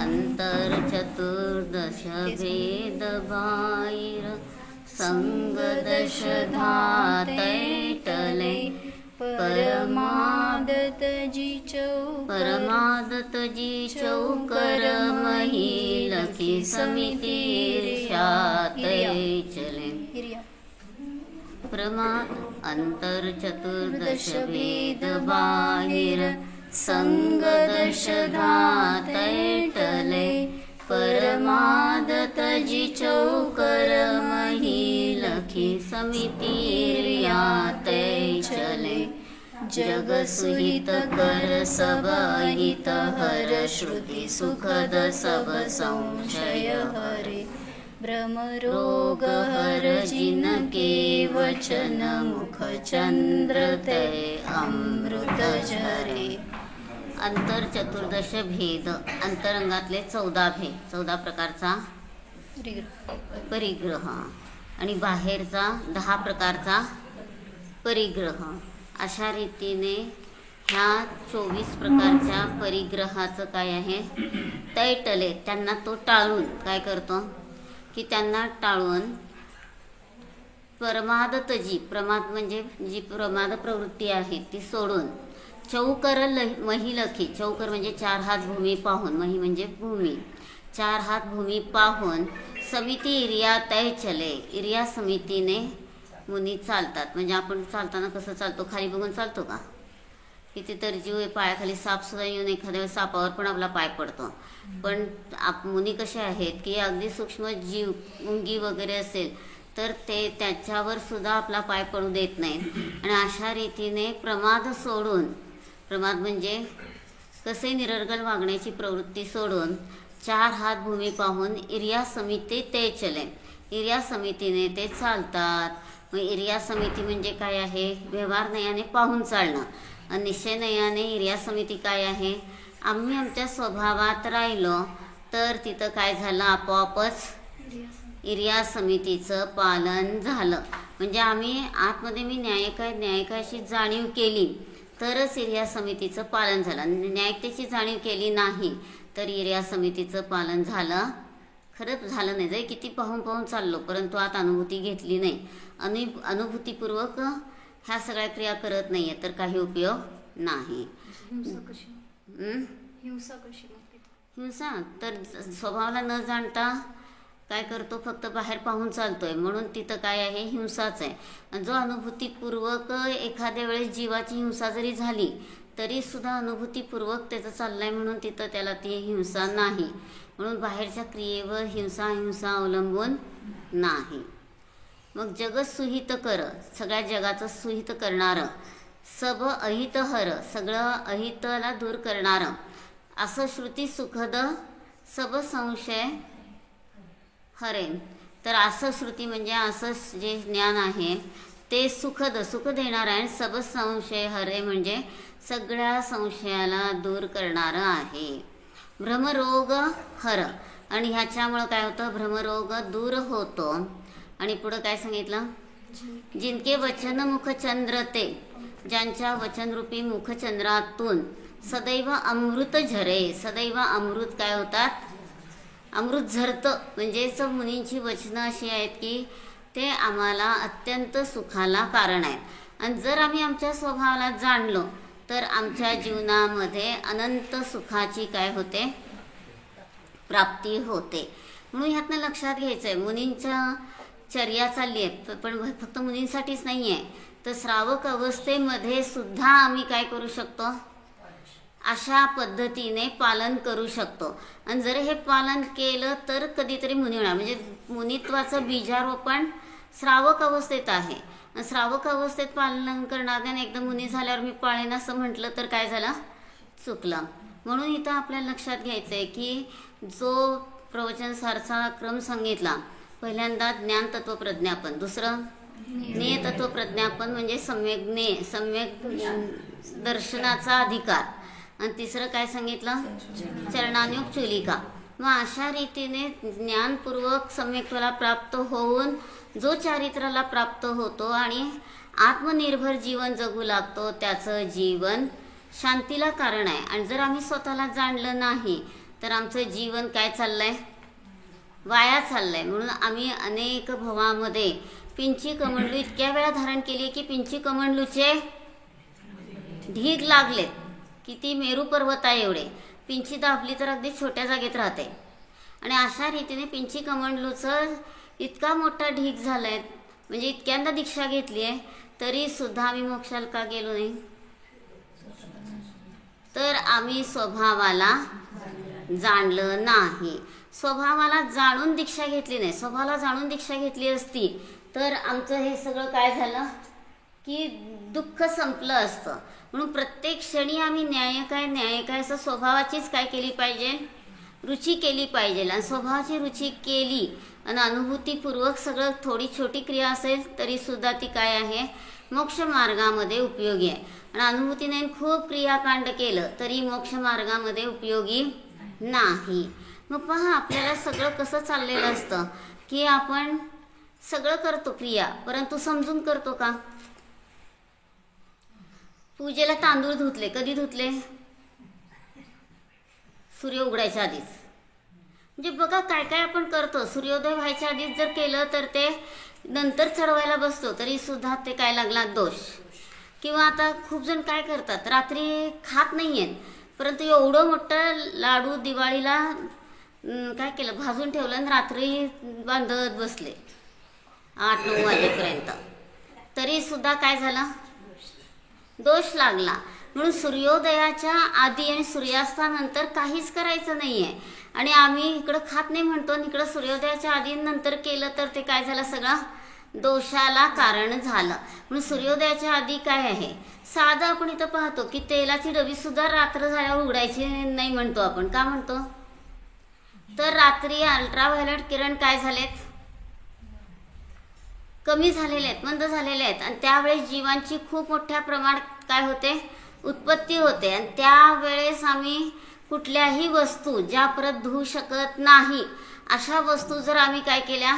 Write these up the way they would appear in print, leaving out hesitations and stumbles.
अंतर्चतुर्दश भेद बाहिर संग दश धातैटले परमादत जी चौकर महिलकी समितीर्षातै चले अंतर्चतुर्दश भेद बाहिर संग दश धातैटले परमादत जी चौकर महिलकी समितीर्यातै चले जग सुहित कर सब अहित हर श्रुति सुखद सब संशय हरे भ्रम रोग हर जिन के वचन मुख चंद्र ते अमृत झरे। अंतर्चतुर्दश भेद, अंतरंगातले 14 भेद, 14 प्रकारचा परिग्रह आणि बाहेरचा 10 प्रकारचा परिग्रह, अशा रीतीने ह्या 24 प्रकारच्या परिग्रहाचं काय आहे, तैटले त्यांना तो टाळून काय करतो की त्यांना टाळून परमादत जी, प्रमाद म्हणजे जी प्रमाद प्रवृत्ती आहे ती सोडून चौकर महिलखी, चौकर म्हणजे 4 हात भूमी पाहून, मही म्हणजे भूमी, 4 हात भूमी पाहून समिती इर्या तय चले, इर्या समितीने मुनी चालतात. म्हणजे आपण चालताना कसं चालतो, खाली बघून चालतो का, कितीतरी जीव आहे पायाखाली सापसुद्धा येऊन एखाद्या वेळेस सापावर पण आपला पाय पडतो. पण मुनी कसे आहेत की अगदी सूक्ष्म जीव मुंगी वगैरे असेल तर ते त्याच्यावर सुद्धा आपला पाय पडू देत नाहीत. आणि अशा रीतीने प्रमाद सोडून, प्रमाद म्हणजे कसे निरर्गल वागण्याची प्रवृत्ती सोडून 4 हात भूमी पाहून इर्या समिती ते चले, इर्या समितीने ते चालतात. मग इर्या समिती म्हणजे काय आहे, व्यवहार नयाने पाहून चालणं. आणि निश्चय नयाने इर्या समिती काय आहे, आम्ही आमच्या स्वभावात राहिलो तर तिथं काय झालं, आपोआपच इर्या समितीचं पालन झालं. म्हणजे आम्ही आतमध्ये मी न्यायिकाशी जाणीव केली तरच इर्या समितीचं पालन झालं. न्यायिकतेची जाणीव केली नाही तर इर्या समितीचं पालन झालं, खरंच झालं नाही. जरी किती पाहून चाललो परंतु आत अनुभूती घेतली नाही, अनुभूतीपूर्वक ह्या सगळ्या क्रिया करत नाही आहे तर काही उपयोग नाही. हिंसा तर स्वभावाला न जाणता काय करतो, फक्त बाहेर पाहून चालतोय म्हणून तिथं काय आहे, हिंसाच आहे. आणि जो अनुभूतीपूर्वक एखाद्या वेळेस जीवाची हिंसा जरी झाली तरी सुद्धा अनुभूतीपूर्वक त्याचं चाललंय म्हणून तिथं त्याला ती हिंसा नाही. म्हणून बाहेरच्या क्रियेवर हिंसा अवलंबून नाही. मग जगत सुहित कर, सगळ्या जगाचं सुहित करणारं, सब अहित हर, सगळं अहितला दूर करणारं, असं श्रुती सुखद सब संशय हरे. तर असं श्रुती म्हणजे असं जे ज्ञान आहे ते सुखद, सुख देणार आहे. सब संशय हरे म्हणजे सगळ्या संशयाला दूर करणारं आहे. भ्रमरोग हर, आणि ह्याच्यामुळं काय होतं, भ्रमरोग दूर होतो. आणि पुढं काय सांगितलं, जिनके वचन मुखचंद्र ते, ज्यांच्या वचनरूपी मुखचंद्रातून सदैव अमृत झरे, सदैव अमृत काय होतात, अमृत झरतं. म्हणजेच मुनींची वचनं अशी आहेत की ते आम्हाला अत्यंत सुखाला कारण आहेत. आणि जर आम्ही आमच्या स्वभावाला जाणलो तर आमच्या जीवनामध्ये अनंत सुखाची काय होते, प्राप्ती होते. म्हणून ह्यातनं लक्षात घ्यायचं आहे, मुनींच्या चर्या चालली आहे पण फक्त मुनींसाठीच नाही आहे, तर श्रावक अवस्थेमध्ये सुद्धा आम्ही काय करू शकतो, अशा पद्धतीने पालन करू शकतो. आणि जर हे पालन केलं तर कधीतरी मुनी होणार. म्हणजे मुनित्वाचं बीजारोपण श्रावक अवस्थेत आहे. श्रावक अवस्थेत पालन करणार नाही, एकदम मुनी झाल्यावर मी पाळेन असं म्हटलं तर काय झालं, चुकलं. म्हणून इथं आपल्याला लक्षात घ्यायचं आहे की जो प्रवचनसारचा क्रम सांगितला, पहिल्यांदा ज्ञान तत्व प्रज्ञापन, दुसरं ज्ञेय तत्व प्रज्ञापन म्हणजे सम्यक दर्शनाचा अधिकार, आणि तिसरं काय सांगितलं, चरणानुग चुलिका. मग अशा रीतीने ज्ञानपूर्वक सम्यक्त्वाला प्राप्त होऊन जो चारित्र्याला प्राप्त होतो आणि आत्मनिर्भर जीवन जगू लागतो त्याचं जीवन शांतीला कारण आहे. आणि जर आम्ही स्वतःला जाणलं नाही तर आमचं जीवन काय चाललंय, वाया चाललंय. म्हणून आम्ही अनेक भवामध्ये पिंची कमंडलू इतक्या वेळा धारण केली की पिंची कमंडलूचे ढीग लागलेत. किती मेरू पर्वत आहे एवढे, पिंची दाबली तर अगदी छोट्या जागेत राहते. आणि अशा रीतीने पिंची कमंडलूचं इतका मोठा ढीग झालाय, म्हणजे इतक्यांदा दीक्षा घेतली आहे तरी सुद्धा आम्ही मोक्षाला का गेलो नाही. तर आम्ही स्वभावाला जाणलं नाही. स्वभावाला जाणून दीक्षा घेतली नाही. स्वभावाला जाणून दीक्षा घेतली असती तर आमचं हे सगळं काय झालं की दुःख संपलं असतं. म्हणून प्रत्येक क्षणी आम्ही न्याय काय असं स्वभावाचीच काय केली पाहिजे, रुची केली पाहिजे. आणि स्वभावाची रुची केली आणि अनुभूतीपूर्वक सगळं थोडी छोटी क्रिया असेल तरी सुद्धा ती काय आहे, मोक्ष मार्गामध्ये उपयोगी आहे. आणि अनुभूतीने खूप क्रियाकांड केलं तरी मोक्ष मार्गामध्ये उपयोगी नाही. मग पहा आपल्याला सगळं कसं चाललेलं असतं की आपण सगळं करतो क्रिया, परंतु समजून करतो का. पूजेला तांदूळ धुतले, कधी धुतले, सूर्य उगडायच्या आधीच. म्हणजे बघा काय काय आपण करतो. सूर्योदय व्हायच्या आधीच जर केलं तर ते नंतर चढवायला बसतो तरी सुद्धा ते काय लागला, दोष. किंवा आता खूप जण काय करतात, रात्री खात नाही आहेत परंतु एवढं मोठं लाडू दिवाळीला काय केलं, भाजून ठेवलं आणि रात्री बांधत बसले 8-9 वाजेपर्यंत, तरी सुद्धा काय झालं, दोष लागला. म्हणून सूर्योदयाच्या आधी आणि सूर्यास्तानंतर काहीच करायचं नाहीये. आणि आम्ही इकडं खात नाही म्हणतो आणि इकडं सूर्योदयाच्या आधी नंतर केलं तर ते काय झालं, सगळं दोषाला कारण झालं. म्हणून सूर्योदयाच्या आधी काय आहे, साधं आपण इथं पाहतो की तेलाची डबी सुद्धा रात्र झाल्यावर उघडायची नाही म्हणतो आपण. का म्हणतो, तर रात्री अल्ट्राव्हायोलेट किरण काय झालेत, कमी झालेले आहेत, मंद झालेले आहेत. आणि त्यावेळेस जीवांची खूप मोठ्या प्रमाणात काय होते, उत्पत्ती होते. आणि त्यावेळेस आम्ही कुठल्याही वस्तू ज्या परत धुवू शकत नाही अशा वस्तू जर आम्ही काय केल्या,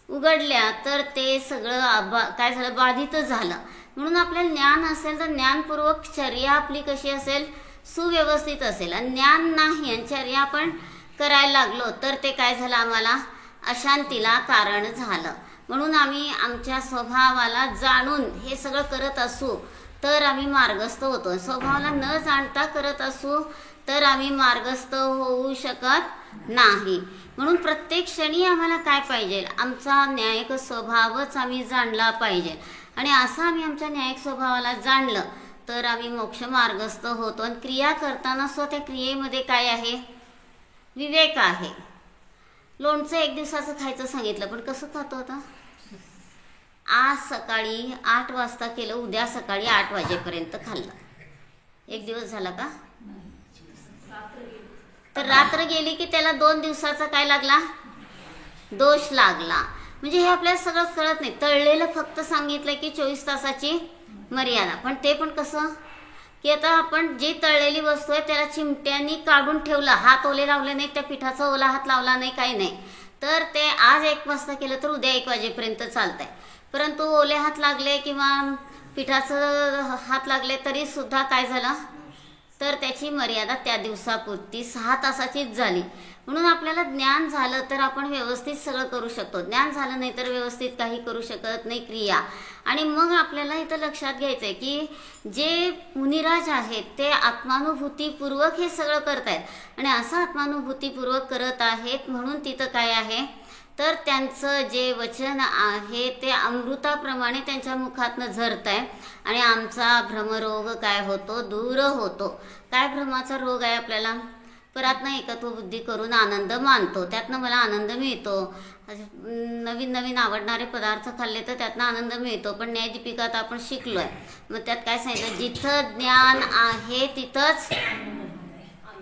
उघडल्या, तर ते सगळं काय झालं, बाधितच झालं. म्हणून आपल्याला ज्ञान असेल तर ज्ञानपूर्वक चर्या आपली कशी असेल, सुव्यवस्थित असेल. आणि ज्ञान नाही आणि चर्या आपण करायला लागलो तर ते काय झालं, आम्हाला अशांतीला कारण झालं. म्हणून आम्ही आमच्या स्वभावाला जाणून हे सगळं करत असू तर आम्ही मार्गस्थ होतो. स्वभावाला न जाणता करत असू तर आम्ही मार्गस्थ होऊ शकत नाही. म्हणून प्रत्येक क्षणी आम्हाला काय पाहिजे, आमचा न्यायिक स्वभावच आम्ही जाणला पाहिजे. आणि असं आम्ही आमच्या न्यायिक स्वभावाला जाणलं तर आम्ही मोक्ष मार्गस्थ होतो. आणि क्रिया करताना त्या क्रियेमध्ये काय आहे, विवेक आहे. लोणचं 1 दिवसाचं खायचं सांगितलं पण कसं खातो आता, आज सकाळी 8 वाजता केलं, उद्या सकाळी 8 वाजेपर्यंत खाल्लं, 1 दिवस झाला का, तर रात्र गेली की त्याला 2 दिवसाचा काय लागला, दोष लागला. म्हणजे हे आपल्याला सगळं कळत नाही. तळलेलं फक्त सांगितलं की 24 तासाची मर्यादा, पण ते पण कसं की आता आपण जी तळलेली वस्तू आहे त्याला चिमट्यानी काढून ठेवलं, हात ओले लावले नाही, त्या पिठाचा ओला हात लावला नाही, काही नाही, तर ते आज 1 वाजता केलं तर उद्या 1 वाजेपर्यंत चालतंय. परंतु ओले हात लागले किंवा पिठाचं हात लागले तरी सुद्धा काय झालं, तर त्याची मर्यादा त्या दिवसापुरती 6 तासाचीच झाली. म्हणून आपल्याला ज्ञान झालं तर आपण व्यवस्थित सगळं करू शकतो, ज्ञान झालं नाही तर व्यवस्थित काही करू शकत नाही क्रिया. आणि मग आपल्याला इथं लक्षात घ्यायचं आहे की जे मुनिराज आहेत ते आत्मानुभूतीपूर्वक हे सगळं करतायत आणि असं आत्मानुभूतीपूर्वक करत आहेत. म्हणून तिथं काय आहे, तर त्यांचं जे वचन आहे ते अमृताप्रमाणे त्यांच्या मुखातनं झरत आहे. आणि आमचा भ्रमरोग काय होतो, दूर होतो. काय भ्रमाचा रोग आहे, आपल्याला परातनं एकत्व बुद्धी करून आनंद मानतो, त्यातनं मला आनंद मिळतो. नवीन नवीन आवडणारे पदार्थ खाल्ले तर त्यातनं आनंद मिळतो. पण न्यायदीपिकात आपण शिकलो आहे, मग त्यात काय सांगितलं, जिथं ज्ञान आहे तिथंच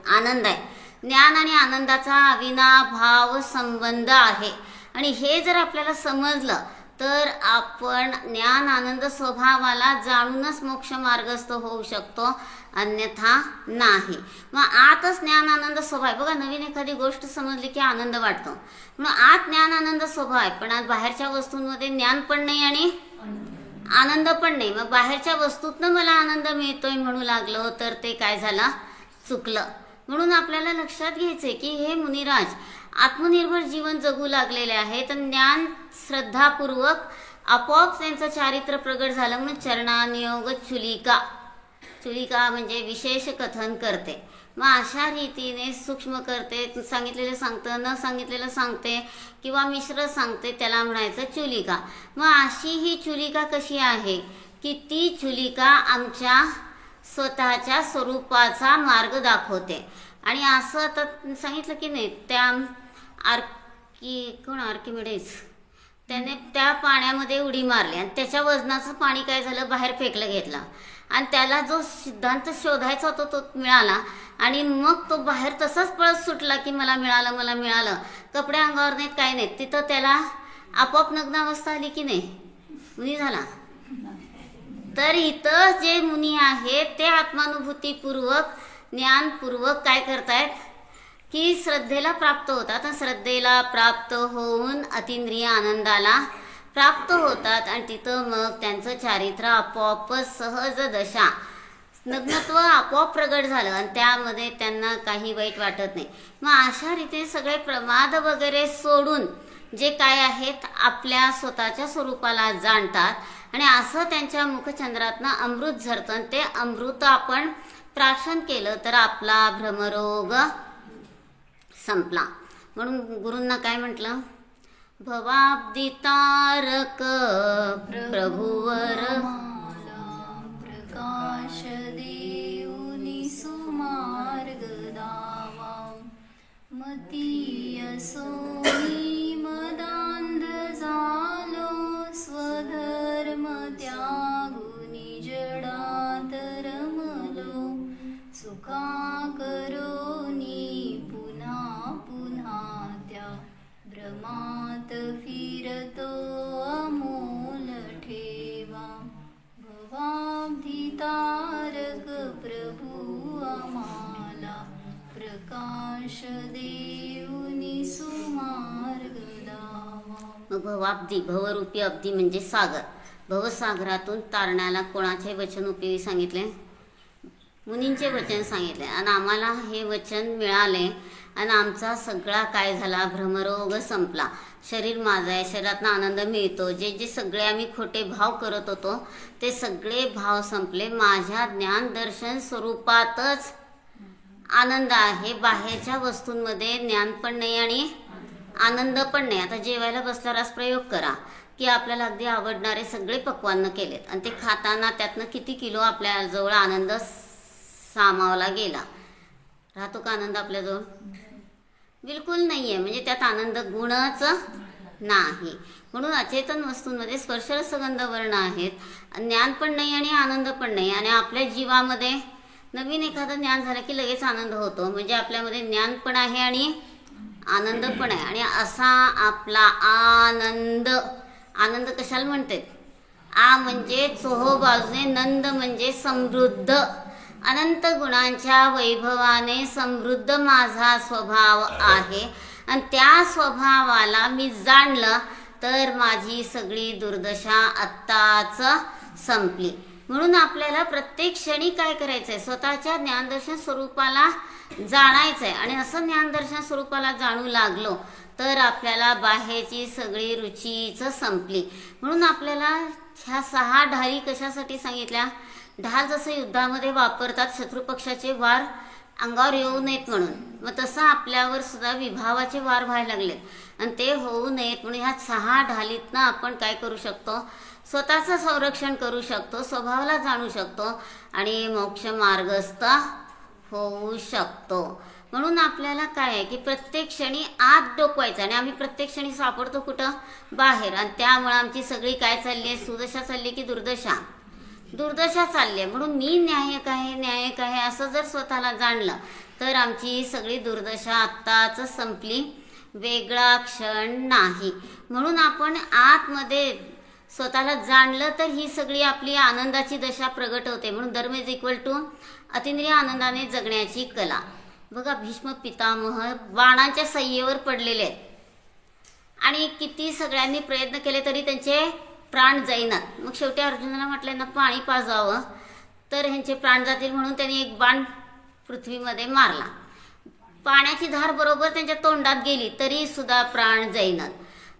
आनंद आहे. ज्ञान आणि आनंदाचा अविनाभाव संबंध आहे. आणि हे जर आपल्याला समजलं तर आपण ज्ञान आनंद स्वभावाला जाणूनच मोक्ष मार्गस्थ होऊ शकतो, अन्यथा नाही. मग आतच ज्ञान आनंद स्वभाव आहे. बघा, नवीन एखादी गोष्ट समजली की आनंद वाटतो, म्हणून आत ज्ञान आनंद स्वभाव आहे. पण आज बाहेरच्या वस्तूंमध्ये ज्ञान पण नाही आणि आनंद पण नाही. मग बाहेरच्या वस्तूतनं मला आनंद मिळतोय म्हणू लागलो तर ते काय झालं, चुकलं. म्हणून आपल्याला लक्षात घ्यायचंय की हे मुनिराज आत्मनिर्भर जीवन जगू लागलेले आहेत. ज्ञान श्रद्धापूर्वक आपोआप त्यांचं चारित्र्य प्रगट झालं म्हणून चरणानियोग चुलिका, चुलिका म्हणजे विशेष कथन करते. मग अशा रीतीने सूक्ष्म करते, सांगितलेलं सांगतं, न सांगितलेलं सांगते किंवा मिश्र सांगते, त्याला म्हणायचं चुलिका. मग अशी ही चुलिका कशी आहे की ती चुलिका आमच्या स्वतःच्या स्वरूपाचा मार्ग दाखवते. आणि असं आता सांगितलं की नाही, त्या आर्किमिडीज त्याने त्या पाण्यामध्ये उडी मारली आणि त्याच्या वजनाचं पाणी काय झालं, बाहेर फेकलं घेतलं आणि त्याला जो सिद्धांत शोधायचा होता तो मिळाला आणि मग तो बाहेर तसाच पळत सुटला की मला मिळालं, मला मिळालं. कपडे अंगावर नाहीत, काय नाहीत. तिथं त्याला आपोआप नग्नावस्था आली की नाही, मुनी झाला. तर इथं जे मुनी आहेत ते आत्मानुभूतीपूर्वक ज्ञानपूर्वक काय करतायत की श्रद्धेला प्राप्त होतात. श्रद्धेला प्राप्त होऊन अतिंद्रिय आनंदाला प्राप्त होतात आणि तिथं मग त्यांचं चारित्र्य आपोआपच सहज दशा नग्नत्व आपोआप प्रगट झालं आणि त्यामध्ये त्यांना काही वाईट वाटत नाही. मग अशा रीतीने सगळे प्रमाद वगैरे सोडून जे काय आहेत आपल्या स्वतःच्या स्वरूपाला जाणतात आणि असं त्यांच्या मुखचंद्रातनं अमृत झरतं. ते अमृत आपण प्राशन केलं तर आपला भ्रमरोग संपला. म्हणून गुरूंना काय म्हटलं, भवाब्दितारक प्रभुवर प्रकाश देऊनि सुमार्ग दावा मतीय सोनी मदांध झालो स्वधर्म त्यागुनि जडात रमलो सुखा करोनी पुन्हा पुन्हा त्या भ्रमात फिरतो अमोल ठेवा भवाब्धितारक प्रभू आम्हाला प्रकाश देऊनि सुमार्ग दावा. मग भवाब्दी, भवरूपी अब्दी म्हणजे सागर. भवसागरातून तारण्याला कोणाचे वचन उपयोगी सांगितले, मुनींचे वचन सांगितले आणि आम्हाला हे वचन मिळाले आणि आमचा सगळा काय झाला, भ्रमरोग संपला. शरीर माझं आहे, शरीरातनं आनंद मिळतो. जे जे सगळे आम्ही खोटे भाव करत होतो ते सगळे भाव संपले. माझ्या ज्ञान दर्शन स्वरूपातच आनंद आहे. बाहेरच्या वस्तूंमध्ये ज्ञान पण नाही आणि आनंद पण नाही. आता जेवायला बसल्यावरच प्रयोग करा की आपल्याला अगदी आवडणारे सगळे पक्वान्न केलेत आणि ते खाताना त्यातनं किती किलो आपल्याजवळ आनंद सामावला गेला. राहतो का आनंद आपल्याजवळ? बिलकुल नाही आहे. म्हणजे त्यात आनंद गुणच नाही. म्हणून अचेतन वस्तूंमध्ये स्पर्शरसगंध वर्ण आहेत, ज्ञान पण नाही आणि आनंद पण नाही. आणि आपल्या जीवामध्ये नवीन एखादं ज्ञान झालं की लगेच आनंद होतो. म्हणजे आपल्यामध्ये ज्ञान पण आहे आणि आनंद पण आहे. आणि असा आपला आनंद, आनंद कशाला म्हणते, आ म्हणजे चोहो बाजूने, नंद म्हणजे समृद्ध, अनंत गुणांच्या वैभवाने समृद्ध माझा स्वभाव आहे. आणि त्या स्वभावाला मी जाणलं तर माझी सगळी दुर्दशा आत्ताच संपली. म्हणून आपल्याला प्रत्येक क्षणी काय करायचंय, स्वतःच्या ज्ञानदर्शन स्वरूपाला जाणायचंय. आणि असं ज्ञानदर्शन स्वरूपाला जाणू लागलो तर आपल्याला बाहेरची सगळी रुचीच संपली. म्हणून आपल्याला ह्या 6 ढाली कशासाठी सांगितल्या, ढाल जसं युद्धामध्ये वापरतात शत्रुपक्षाचे वार अंगावर येऊ नयेत म्हणून, मग तसं आपल्यावर सुद्धा विभावाचे वार व्हायला लागलेत आणि ते होऊ नयेत म्हणून ह्या 6 ढालीतनं आपण काय करू शकतो, स्वतःचं संरक्षण करू शकतो, स्वभावाला जाणू शकतो आणि मोक्ष मार्गस्थ होऊ शकतो. म्हणून आपल्याला काय आहे की प्रत्येक क्षणी आत डोकवायचं आणि आम्ही प्रत्येक क्षणी सापडतो कुठं, बाहेर. आणि त्यामुळे आमची सगळी काय चालली आहे, सुदशा चालली की दुर्दशा, दुर्दशा चालली आहे. म्हणून मी न्यायक आहे, न्यायक आहे असं जर स्वतःला जाणलं तर आमची सगळी दुर्दशा आत्ताच संपली, वेगळा क्षण नाही. म्हणून आपण आतमध्ये स्वतःला जाणलं तर ही सगळी आपली आनंदाची दशा प्रगट होते. म्हणून धर्म इज इक्वल टू अतिंद्रिय आनंदाने जगण्याची कला. बघा, भीष्म पितामह बाणांच्या सय्येवर पडलेले आहेत आणि किती सगळ्यांनी प्रयत्न केले तरी त्यांचे प्राण जाईनात. मग शेवटी अर्जुनाला म्हटलं ना पाणी पाजावं तर ह्यांचे प्राण जातील म्हणून त्यांनी एक बाण पृथ्वीमध्ये मारला पाण्याची धार बरोबर त्यांच्या तोंडात गेली तरी सुद्धा प्राण जाईनात.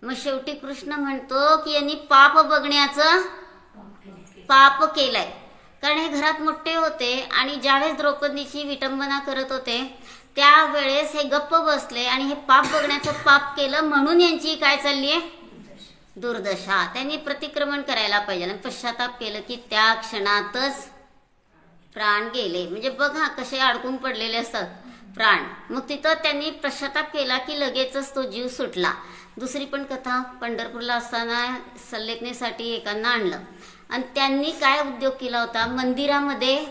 मग शेवटी कृष्ण म्हणतो की यांनी पाप बघण्याचं पाप केलंय. कारण हे घरात मोठे होते आणि ज्यावेळेस द्रौपदीची विटंबना करत होते त्यावेळेस हे गप्प बसले आणि हे पाप बघण्याचं पाप केलं म्हणून यांची काय चालली आहे दुर्दशा. त्यांनी प्रतिक्रमण करायला पाहिजे आणि पश्चाताप केलं की त्या क्षणातच प्राण गेले. म्हणजे बघा कसे अडकून पडलेले असतात प्राण. मग तिथं त्यांनी पश्चाताप केला की लगेचच तो जीव सुटला. दुसरी पण कथा, पंढरपूरला असताना सल्लेखनेसाठी एकांना आणलं आणि त्यांनी काय उद्योग केला होता, मंदिरामध्ये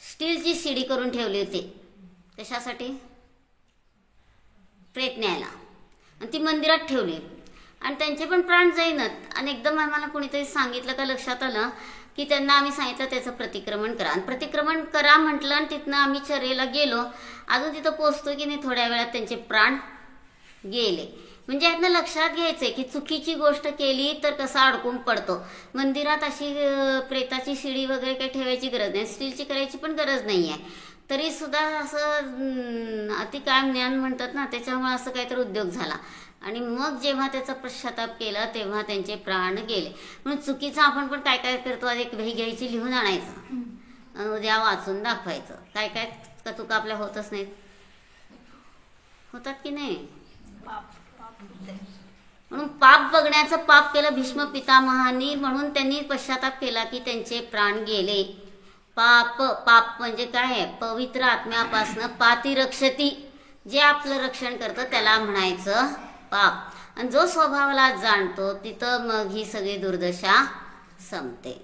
स्टीलची शिडी करून ठेवली होती. कशासाठी? प्रेत न्यायला. आणि ती मंदिरात ठेवली आणि त्यांचे पण प्राण जाईनात. आणि एकदम आम्हाला कोणीतरी सांगितलं का लक्षात आलं की त्यांना आम्ही सांगितलं त्याचं प्रतिक्रमण करा. आणि प्रतिक्रमण करा म्हटलं आणि तिथनं आम्ही चरेला गेलो. अजून तिथं पोचतो की नाही थोड्या वेळात त्यांचे प्राण गेले. म्हणजे यातनं लक्षात घ्यायचंय की चुकीची गोष्ट केली तर कसा अडकून पडतो. मंदिरात अशी प्रेताची शिडी वगैरे काही ठेवायची गरज नाही, स्टीलची करायची पण गरज नाही आहे. तरी सुद्धा असं अतिकाय ज्ञान म्हणतात ना, त्याच्यामुळे असं काहीतरी उद्योग झाला आणि मग जेव्हा त्याचा पश्चाताप केला तेव्हा त्यांचे प्राण गेले. म्हणून चुकीचं आपण पण काय काय करतो, आज एक वही घ्यायची लिहून आणायचं आणि उद्या वाचून दाखवायचं. काय काय चुका आपल्या होतच नाहीत, होतात की नाही. म्हणून पाप बघण्याचं पाप केलं भीष्म पितामहांनी. म्हणून त्यांनी पश्चाताप केला की त्यांचे प्राण गेले. पाप म्हणजे काय आहे, पवित्र आत्म्यापासनं पाती रक्षती, जे आपलं रक्षण करतं त्याला म्हणायचं पाप. आणि जो स्वभावाला जाणतो तिथं मग ही सगळी दुर्दशा संपते.